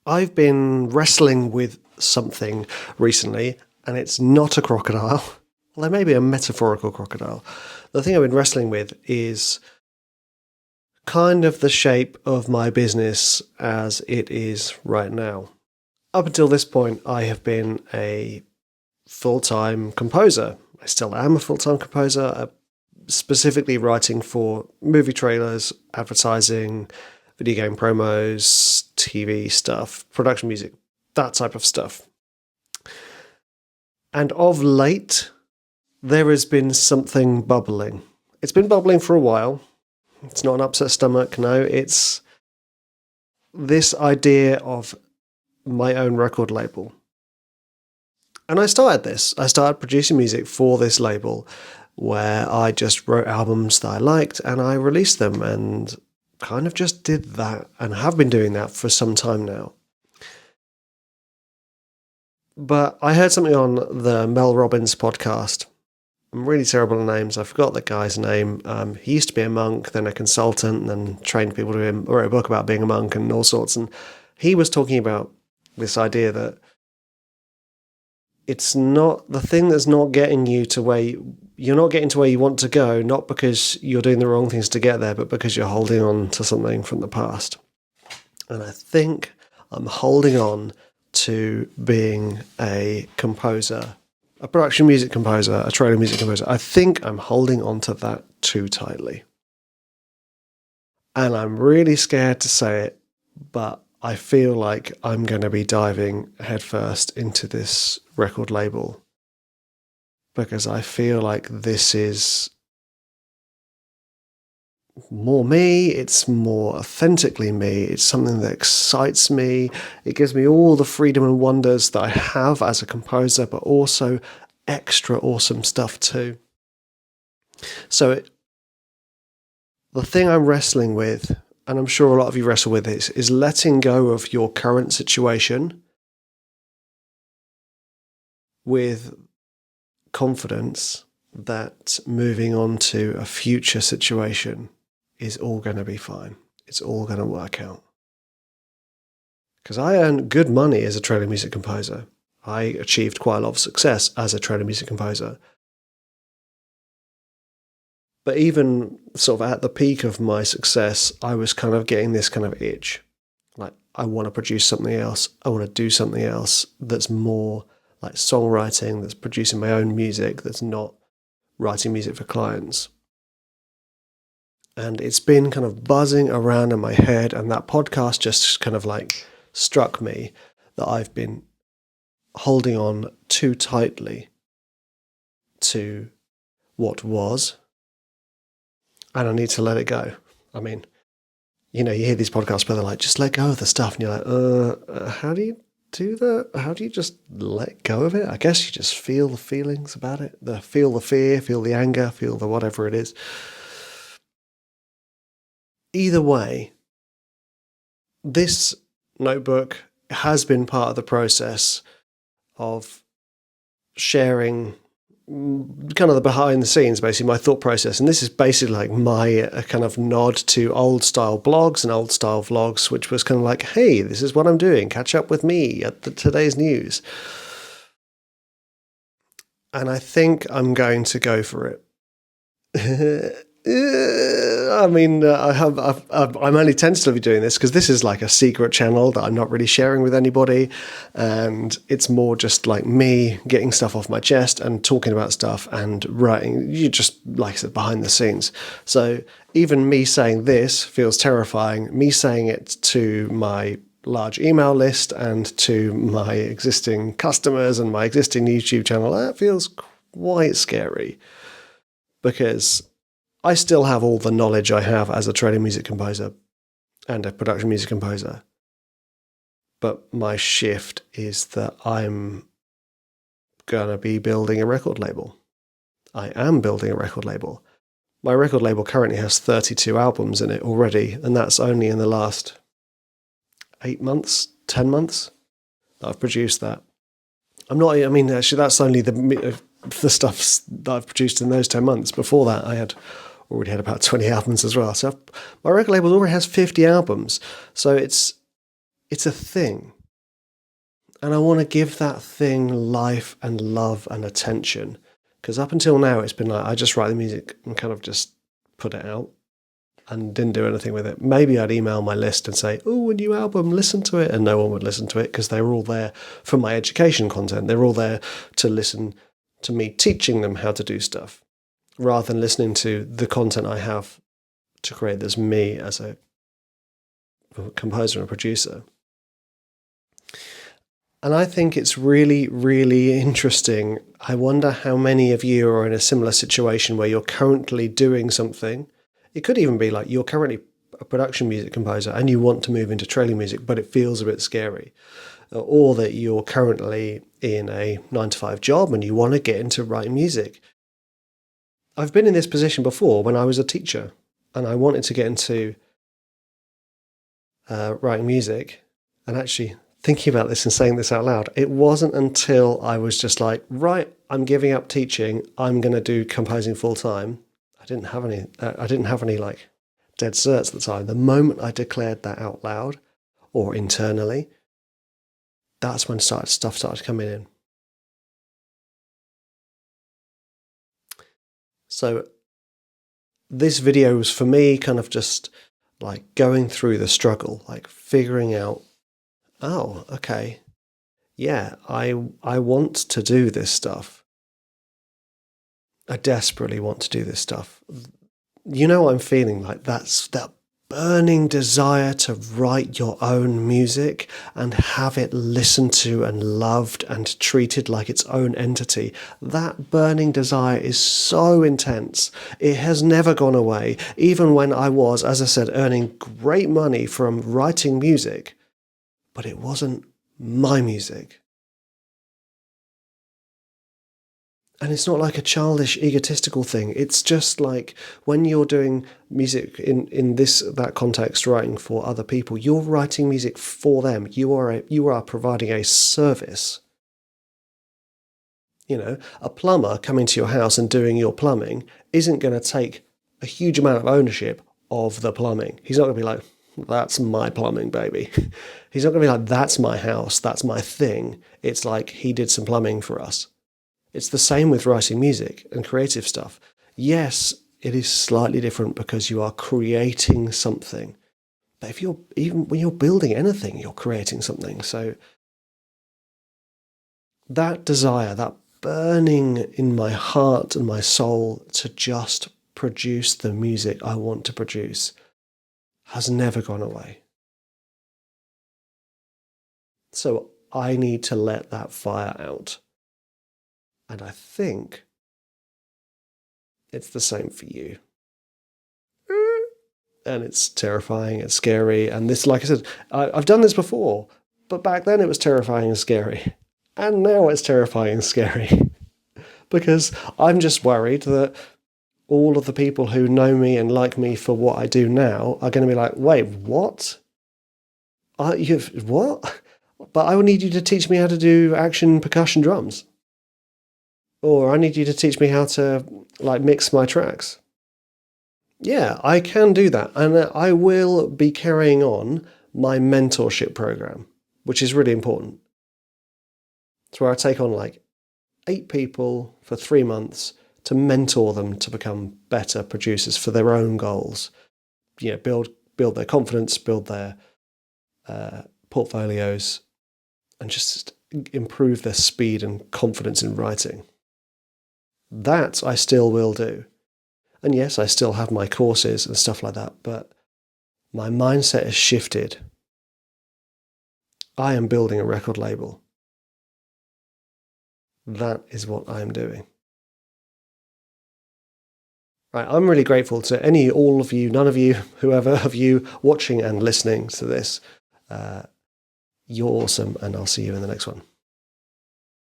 I've been wrestling with something recently, and it's not a crocodile. Well, maybe a metaphorical crocodile. The thing I've been wrestling with is kind of the shape of my business as it is right now. Up until this point, I have been a full-time composer. I still am a full-time composer, specifically writing for movie trailers, advertising, video game promos, TV stuff, production music, that type of stuff. And of late, there has been something bubbling. It's been bubbling for a while. It's not an upset stomach, no. It's this idea of my own record label. And I started this. I started producing music for this label where I just wrote albums that I liked and I released them and kind of just did that and have been doing that for some time now. But I heard something on the Mel Robbins podcast. I'm really terrible at names. I forgot the guy's name. He used to be a monk, then a consultant, and then trained people to wrote a book about being a monk and all sorts. And he was talking about this idea that it's not the thing that's not getting you to where you're not getting to where you want to go, not because you're doing the wrong things to get there, but because you're holding on to something from the past. And I think I'm holding on to being a composer, a production music composer, a trailer music composer. I think I'm holding on to that too tightly. And I'm really scared to say it, but I feel like I'm going to be diving headfirst into this record label because I feel like this is more me, it's more authentically me, it's something that excites me, it gives me all the freedom and wonders that I have as a composer, but also extra awesome stuff too. So the thing I'm wrestling with, and I'm sure a lot of you wrestle with this, is letting go of your current situation with confidence that moving on to a future situation is all going to be fine. It's all going to work out. Because I earn good money as a trailer music composer. I achieved quite a lot of success as a trailer music composer. But even sort of at the peak of my success, I was kind of getting this kind of itch. Like, I want to produce something else. I want to do something else that's more like songwriting, that's producing my own music, that's not writing music for clients. And it's been kind of buzzing around in my head, and that podcast just kind of like struck me that I've been holding on too tightly to what was, and I need to let it go. I mean, you know, you hear these podcasts where they're like, just let go of the stuff, and you're like, how do you do that? How do you just let go of it? I guess you just feel the feelings about it, feel the fear, feel the anger, feel the whatever it is. Either way, this notebook has been part of the process of sharing kind of the behind the scenes, basically my thought process. And this is basically like my kind of nod to old style blogs and old style vlogs, which was kind of like, hey, this is what I'm doing. Catch up with me at today's news. And I think I'm going to go for it. I mean, I'm only tentatively doing this because this is like a secret channel that I'm not really sharing with anybody, and it's more just like me getting stuff off my chest and talking about stuff and writing. You just, like I said, behind the scenes. So even me saying this feels terrifying. Me saying it to my large email list and to my existing customers and my existing YouTube channel, that feels quite scary because I still have all the knowledge I have as a trailer music composer and a production music composer. But my shift is that I'm going to be building a record label. I am building a record label. My record label currently has 32 albums in it already, and that's only in the last 8 months, 10 months that I've produced that. Actually, that's only the stuff that I've produced in those 10 months. Before that, I had already had about 20 albums as well. So my record label already has 50 albums. So it's It's a thing. And I want to give that thing life and love and attention. Because up until now, it's been like I just write the music and kind of just put it out and didn't do anything with it. Maybe I'd email my list and say, oh, a new album, listen to it. And no one would listen to it because they were all there for my education content. They're all there to listen to me teaching them how to do stuff rather than listening to the content I have to create as me as a composer and producer. And I think it's really, really interesting. I wonder how many of you are in a similar situation where you're currently doing something. It could even be like you're currently a production music composer and you want to move into trailing music, but it feels a bit scary. Or that you're currently in a 9-to-5 job and you want to get into writing music. I've been in this position before when I was a teacher and I wanted to get into writing music. And actually, thinking about this and saying this out loud, it wasn't until I was just like, right, I'm giving up teaching. I'm going to do composing full time. I didn't have any like dead certs at the time. The moment I declared that out loud or internally, that's when stuff started coming in. So this video was for me kind of just like going through the struggle, like figuring out, oh, okay, yeah, I want to do this stuff. I desperately want to do this stuff. You know what I'm feeling like? That's that burning desire to write your own music and have it listened to and loved and treated like its own entity. That burning desire is so intense. It has never gone away. Even when I was, as I said, earning great money from writing music, but it wasn't my music. And it's not like a childish, egotistical thing. It's just like when you're doing music in that context, writing for other people, you're writing music for them. You are providing a service. You know, a plumber coming to your house and doing your plumbing isn't going to take a huge amount of ownership of the plumbing. He's not going to be like, that's my plumbing, baby. He's not going to be like, that's my house, that's my thing. It's like he did some plumbing for us. It's the same with writing music and creative stuff. Yes, it is slightly different because you are creating something. But even when you're building anything, you're creating something. So that desire, that burning in my heart and my soul to just produce the music I want to produce has never gone away. So I need to let that fire out. And I think it's the same for you. And it's terrifying, it's scary. And this, like I said, I've done this before, but back then it was terrifying and scary. And now it's terrifying and scary. Because I'm just worried that all of the people who know me and like me for what I do now are going to be like, wait, what? What? But I will need you to teach me how to do action percussion drums. Or I need you to teach me how to like mix my tracks. Yeah, I can do that. And I will be carrying on my mentorship program, which is really important. It's where I take on like 8 people for 3 months to mentor them to become better producers for their own goals. You know, build their confidence, build their portfolios, and just improve their speed and confidence in writing. That I still will do. And yes, I still have my courses and stuff like that, but my mindset has shifted. I am building a record label. That is what I am doing. Right, I'm really grateful to all of you, none of you, whoever of you watching and listening to this. You're awesome, and I'll see you in the next one.